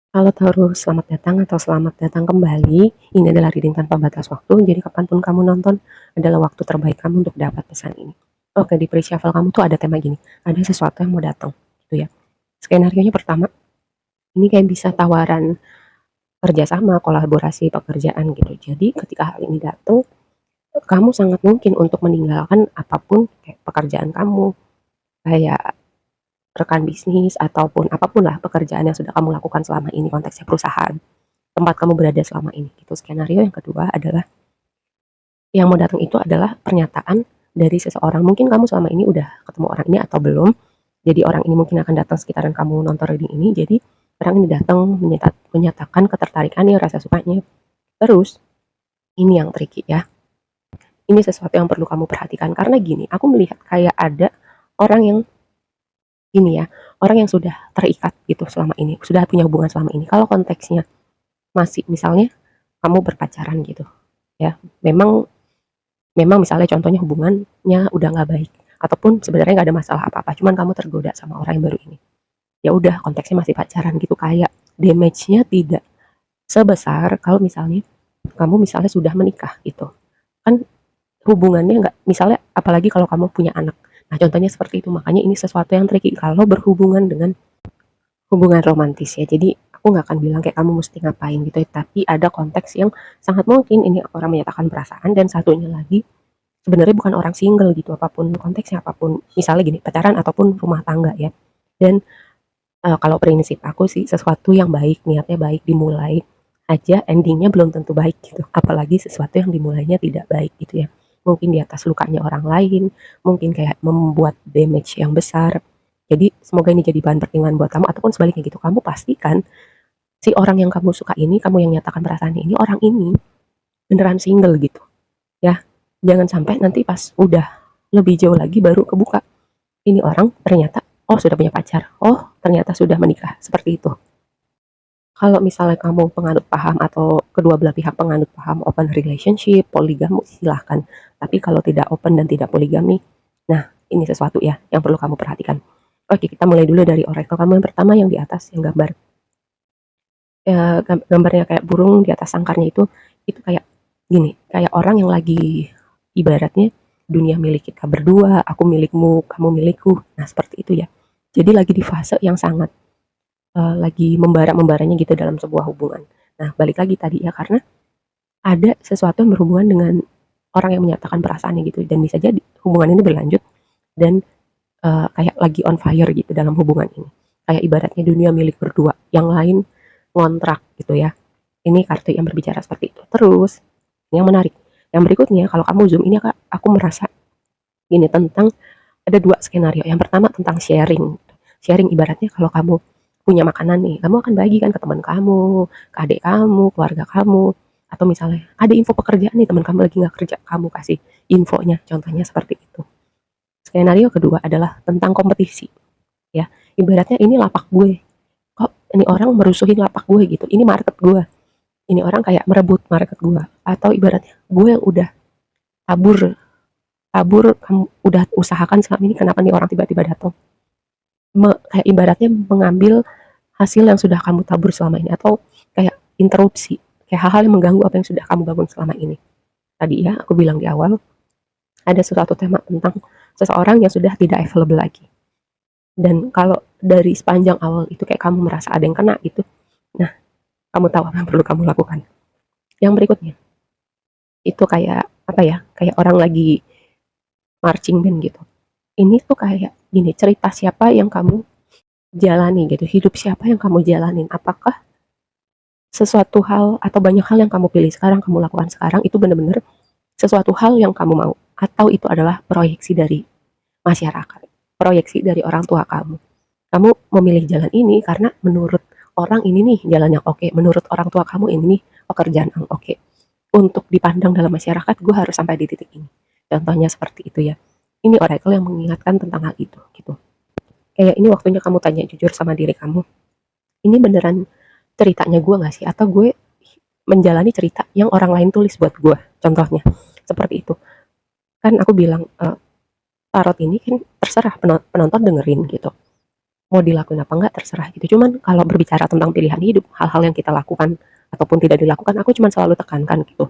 Halo Taurus, selamat datang atau selamat datang kembali. Ini adalah reading tanpa batas waktu, jadi kapanpun kamu nonton adalah waktu terbaik kamu untuk dapat pesan ini. Oke, di pre-shuffle kamu tuh ada tema gini, ada sesuatu yang mau datang, gitu ya. Skenario-nya pertama, ini kayak bisa tawaran kerjasama, kolaborasi, pekerjaan gitu. Jadi ketika hal ini datang, kamu sangat mungkin untuk meninggalkan apapun kayak pekerjaan kamu, kayak rekan bisnis ataupun apapun lah pekerjaan yang sudah kamu lakukan selama ini, konteksnya perusahaan tempat kamu berada selama ini gitu. Skenario yang kedua adalah yang mau datang itu adalah pernyataan dari seseorang. Mungkin kamu selama ini udah ketemu orang ini atau belum. Jadi orang ini mungkin akan datang sekitaran kamu nonton reading ini. Jadi orang ini datang menyatakan ketertarikannya, rasa sukanya. Terus ini yang tricky ya. Ini sesuatu yang perlu kamu perhatikan karena gini, aku melihat kayak ada orang yang gini ya, orang yang sudah terikat gitu selama ini, sudah punya hubungan selama ini. Kalau konteksnya masih misalnya kamu berpacaran gitu ya, memang memang misalnya contohnya hubungannya udah nggak baik ataupun sebenarnya nggak ada masalah apa-apa, cuman kamu tergoda sama orang yang baru ini. Ya udah konteksnya masih pacaran gitu, kayak damage-nya tidak sebesar kalau misalnya kamu misalnya sudah menikah gitu. Kan hubungannya nggak, misalnya apalagi kalau kamu punya anak. Nah, contohnya seperti itu. Makanya ini sesuatu yang tricky kalau berhubungan dengan hubungan romantis ya. Jadi aku nggak akan bilang kayak kamu mesti ngapain gitu ya, tapi ada konteks yang sangat mungkin ini orang menyatakan perasaan dan satunya lagi sebenarnya bukan orang single gitu, apapun konteksnya, apapun misalnya gini pacaran ataupun rumah tangga ya. Dan kalau prinsip aku sih sesuatu yang baik niatnya baik dimulai aja endingnya belum tentu baik gitu, apalagi sesuatu yang dimulainya tidak baik gitu ya, mungkin di atas lukanya orang lain, mungkin kayak membuat damage yang besar. Jadi semoga ini jadi bahan pertimbangan buat kamu ataupun sebaliknya gitu, kamu pastikan si orang yang kamu suka ini, kamu yang nyatakan perasaannya ini, orang ini beneran single gitu ya. Jangan sampai nanti pas udah lebih jauh lagi baru kebuka, ini orang ternyata oh sudah punya pacar, oh ternyata sudah menikah, seperti itu. Kalau misalnya kamu penganut paham atau kedua belah pihak penganut paham open relationship, poligami, silahkan. Tapi kalau tidak open dan tidak poligami, nah ini sesuatu ya yang perlu kamu perhatikan. Oke, kita mulai dulu dari oracle kamu yang pertama yang di atas yang gambar ya, gambarnya kayak burung di atas sangkarnya itu kayak gini, kayak orang yang lagi ibaratnya dunia milik kita berdua, aku milikmu, kamu milikku. Nah, seperti itu ya. Jadi lagi di fase yang sangat lagi membara-membaranya gitu dalam sebuah hubungan. Nah, balik lagi tadi ya karena ada sesuatu yang berhubungan dengan orang yang menyatakan perasaannya gitu dan bisa jadi hubungan ini berlanjut dan kayak lagi on fire gitu dalam hubungan ini. Kayak ibaratnya dunia milik berdua, yang lain ngontrak gitu ya. Ini kartu yang berbicara seperti itu. Terus yang menarik, yang berikutnya kalau kamu zoom ini aku merasa gini tentang ada dua skenario. Yang pertama tentang sharing. Sharing ibaratnya kalau kamu punya makanan nih, kamu akan bagikan ke teman kamu, ke adik kamu, keluarga kamu, atau misalnya ada info pekerjaan nih teman kamu lagi nggak kerja, kamu kasih infonya, contohnya seperti itu. Skenario kedua adalah tentang kompetisi, ya. Ibaratnya ini lapak gue, kok ini orang merusuhin lapak gue gitu, ini market gue, ini orang kayak merebut market gue, atau ibaratnya gue yang udah tabur tabur kamu udah usahakan selama ini, kenapa nih orang tiba-tiba datang kayak ibaratnya mengambil hasil yang sudah kamu tabur selama ini, atau kayak interupsi, kayak hal-hal yang mengganggu apa yang sudah kamu bangun selama ini. Tadi ya aku bilang di awal ada suatu tema tentang seseorang yang sudah tidak available lagi, dan kalau dari sepanjang awal itu kayak kamu merasa ada yang kena gitu. Nah, kamu tahu apa yang perlu kamu lakukan. Yang berikutnya itu kayak apa ya, kayak orang lagi marching band gitu. Ini tuh kayak gini, cerita siapa yang kamu jalani gitu, hidup siapa yang kamu jalanin, apakah sesuatu hal atau banyak hal yang kamu pilih sekarang, kamu lakukan sekarang itu benar-benar sesuatu hal yang kamu mau, atau itu adalah proyeksi dari masyarakat, proyeksi dari orang tua kamu. Kamu memilih jalan ini karena menurut orang ini nih jalan yang oke, menurut orang tua kamu ini nih pekerjaan yang oke. Untuk dipandang dalam masyarakat, gue harus sampai di titik ini. Contohnya seperti itu ya. Ini oracle yang mengingatkan tentang hal itu gitu. Kayak ini waktunya kamu tanya jujur sama diri kamu. Ini beneran ceritanya gue gak sih? Atau gue menjalani cerita yang orang lain tulis buat gue? Contohnya seperti itu. Kan aku bilang tarot ini kan terserah penonton dengerin gitu. mau dilakuin apa enggak terserah gitu. Cuman kalau berbicara tentang pilihan hidup, hal-hal yang kita lakukan ataupun tidak dilakukan, aku cuman selalu tekankan gitu.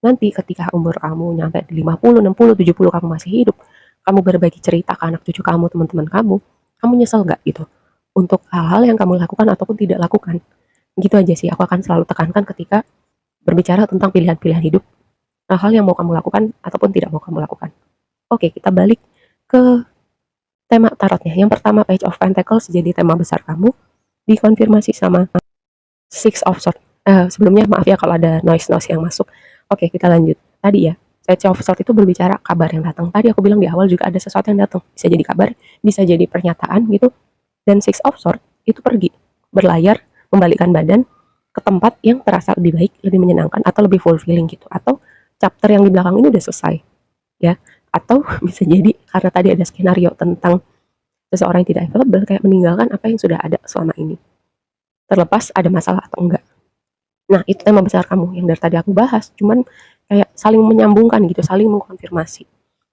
Nanti ketika umur kamu nyampe di 50, 60, 70 kamu masih hidup, kamu berbagi cerita ke anak cucu kamu, teman-teman kamu nyesel nggak gitu? Untuk hal-hal yang kamu lakukan ataupun tidak lakukan. Gitu aja sih, aku akan selalu tekankan ketika berbicara tentang pilihan-pilihan hidup, hal-hal yang mau kamu lakukan ataupun tidak mau kamu lakukan. Oke, kita balik ke tema tarotnya. Yang pertama Page of Pentacles jadi tema besar kamu, dikonfirmasi sama Six of Swords. Sebelumnya maaf ya kalau ada noise-noise yang masuk. Oke, kita lanjut. Tadi ya, Page of Swords itu berbicara kabar yang datang. Tadi aku bilang di awal juga ada sesuatu yang datang. Bisa jadi kabar, bisa jadi pernyataan gitu. Dan Six of Swords itu pergi, berlayar, membalikkan badan ke tempat yang terasa lebih baik, lebih menyenangkan, atau lebih fulfilling gitu. Atau chapter yang di belakang ini udah selesai. Ya, atau bisa jadi karena tadi ada skenario tentang seseorang yang tidak available, kayak meninggalkan apa yang sudah ada selama ini, terlepas ada masalah atau enggak. Nah, itu tema besar kamu yang dari tadi aku bahas, cuman kayak saling menyambungkan gitu, saling mengkonfirmasi.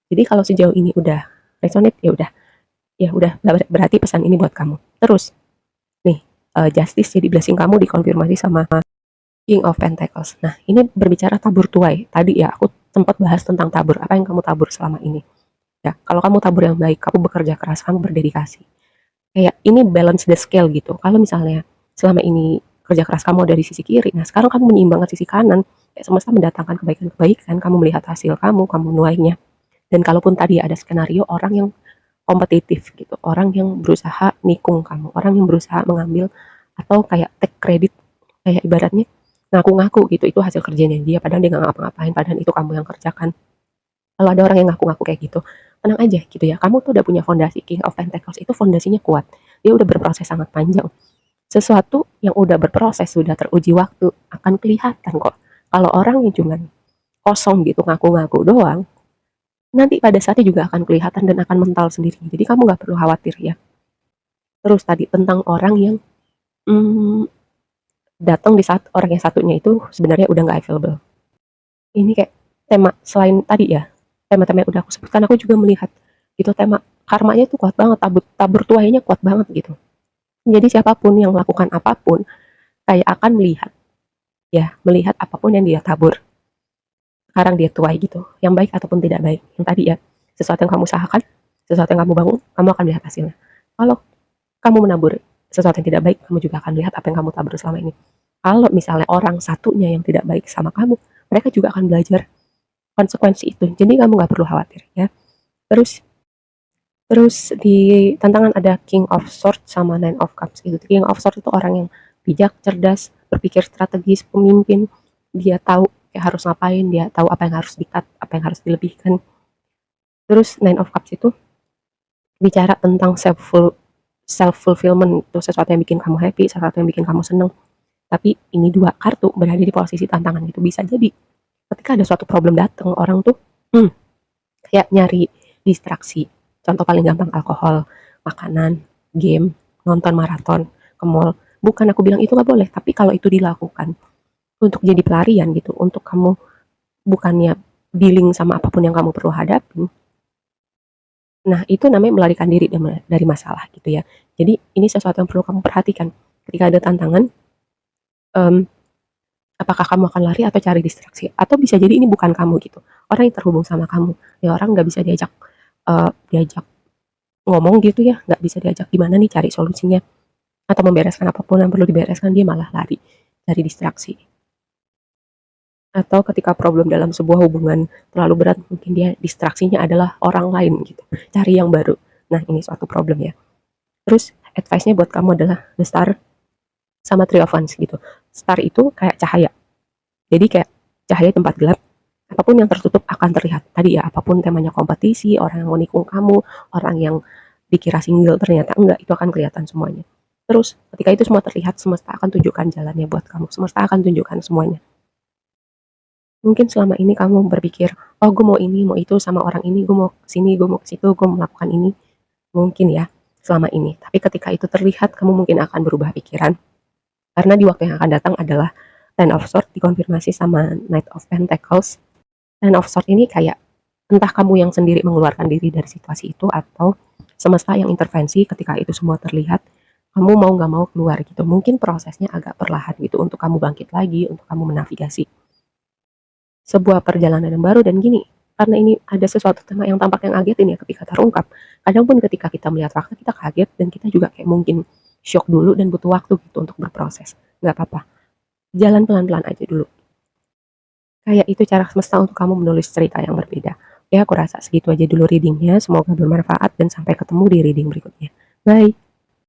Jadi kalau sejauh ini udah resonate, ya udah berarti pesan ini buat kamu. Terus nih, Justice jadi blessing kamu dikonfirmasi sama King of Pentacles. Nah, ini berbicara tabur tuai. Tadi ya aku sempat bahas tentang tabur, apa yang kamu tabur selama ini. Ya, kalau kamu tabur yang baik, kamu bekerja keras, kamu berdedikasi. Kayak ini balance the scale gitu. Kalau misalnya selama ini kerja keras kamu dari sisi kiri, nah sekarang kamu menyeimbangkan sisi kanan, kayak semesta mendatangkan kebaikan-kebaikan, kamu melihat hasil kamu menuainya. Dan kalaupun tadi ada skenario orang yang kompetitif gitu, orang yang berusaha nikung kamu, orang yang berusaha mengambil atau kayak take credit, kayak ibaratnya ngaku-ngaku gitu, itu hasil kerjanya dia, padahal dia nggak ngapa-ngapain, padahal itu kamu yang kerjakan. Kalau ada orang yang ngaku-ngaku kayak gitu, tenang aja gitu ya, kamu tuh udah punya fondasi. King of Pentacles itu fondasinya kuat, dia udah berproses sangat panjang. Sesuatu yang udah berproses, sudah teruji waktu, akan kelihatan kok. Kalau orang yang cuman kosong gitu, ngaku-ngaku doang, nanti pada saatnya juga akan kelihatan dan akan mental sendiri. Jadi kamu nggak perlu khawatir ya. Terus tadi tentang orang yang hmm, datang di saat orang yang satunya itu sebenarnya udah nggak available. Ini kayak tema selain tadi ya, tema-tema yang udah aku sebutkan, aku juga melihat itu tema karmanya tuh kuat banget, tabur tabur tuainya kuat banget gitu. Jadi siapapun yang melakukan apapun kayak akan melihat ya, melihat apapun yang dia tabur. Sekarang dia tuai gitu, yang baik ataupun tidak baik. Yang tadi ya, sesuatu yang kamu usahakan, sesuatu yang kamu bangun, kamu akan melihat hasilnya. Kalau kamu menabur sesuatu yang tidak baik, kamu juga akan lihat apa yang kamu tabur selama ini. Kalau misalnya orang satunya yang tidak baik sama kamu, mereka juga akan belajar konsekuensi itu. Jadi kamu nggak perlu khawatir ya. Terus terus di tantangan ada King of Swords sama Nine of Cups gitu. King of Swords itu orang yang bijak, cerdas, berpikir strategis, pemimpin. Dia tahu kayak harus ngapain, dia tahu apa yang harus di-cut, apa yang harus dilebihkan. Terus Nine of Cups itu bicara tentang self fulfillment, itu sesuatu yang bikin kamu happy, sesuatu yang bikin kamu seneng. Tapi ini dua kartu berada di posisi tantangan gitu. Bisa jadi ketika ada suatu problem datang, orang tuh hmm, kayak nyari distraksi. Contoh paling gampang alkohol, makanan, game, nonton maraton, ke mall. Bukan aku bilang itu nggak boleh, tapi kalau itu dilakukan untuk jadi pelarian gitu, untuk kamu bukannya dealing sama apapun yang kamu perlu hadapi, nah itu namanya melarikan diri dari masalah gitu ya. Jadi ini sesuatu yang perlu kamu perhatikan. Ketika ada tantangan, um, apakah kamu akan lari atau cari distraksi? Atau bisa jadi ini bukan kamu gitu. Orang yang terhubung sama kamu, ya orang nggak bisa diajak ngomong gitu ya, nggak bisa diajak gimana nih cari solusinya atau membereskan apapun yang perlu dibereskan, dia malah lari dari distraksi. Atau ketika problem dalam sebuah hubungan terlalu berat, mungkin dia distraksinya adalah orang lain gitu, cari yang baru. Nah ini suatu problem ya. Terus advice-nya buat kamu adalah the star sama three of wands gitu. Star itu kayak cahaya, jadi kayak cahaya tempat gelap, apapun yang tertutup akan terlihat. Tadi ya, apapun temanya kompetisi, orang yang menikung kamu, orang yang dikira single ternyata enggak, itu akan kelihatan semuanya. Terus ketika itu semua terlihat, semesta akan tunjukkan jalannya buat kamu, semesta akan tunjukkan semuanya. Mungkin selama ini kamu berpikir, oh gue mau ini, mau itu sama orang ini, gue mau kesini, gue mau ke situ, gue mau melakukan ini. Mungkin ya, selama ini. Tapi ketika itu terlihat, kamu mungkin akan berubah pikiran. Karena di waktu yang akan datang adalah Ten of Swords dikonfirmasi sama Knight of Pentacles. Ten of Swords ini kayak entah kamu yang sendiri mengeluarkan diri dari situasi itu atau semesta yang intervensi ketika itu semua terlihat, kamu mau nggak mau keluar gitu. Mungkin prosesnya agak perlahan gitu untuk kamu bangkit lagi, untuk kamu menavigasi sebuah perjalanan yang baru dan gini, karena ini ada sesuatu tema yang tampaknya ngagetin ya ketika terungkap. Kadang pun ketika kita melihat fakta kita kaget dan kita juga kayak mungkin shock dulu dan butuh waktu gitu untuk berproses. Nggak apa-apa, jalan pelan-pelan aja dulu. Kayak itu cara semesta untuk kamu menulis cerita yang berbeda. Ya, aku rasa segitu aja dulu readingnya. Semoga bermanfaat dan sampai ketemu di reading berikutnya. Bye.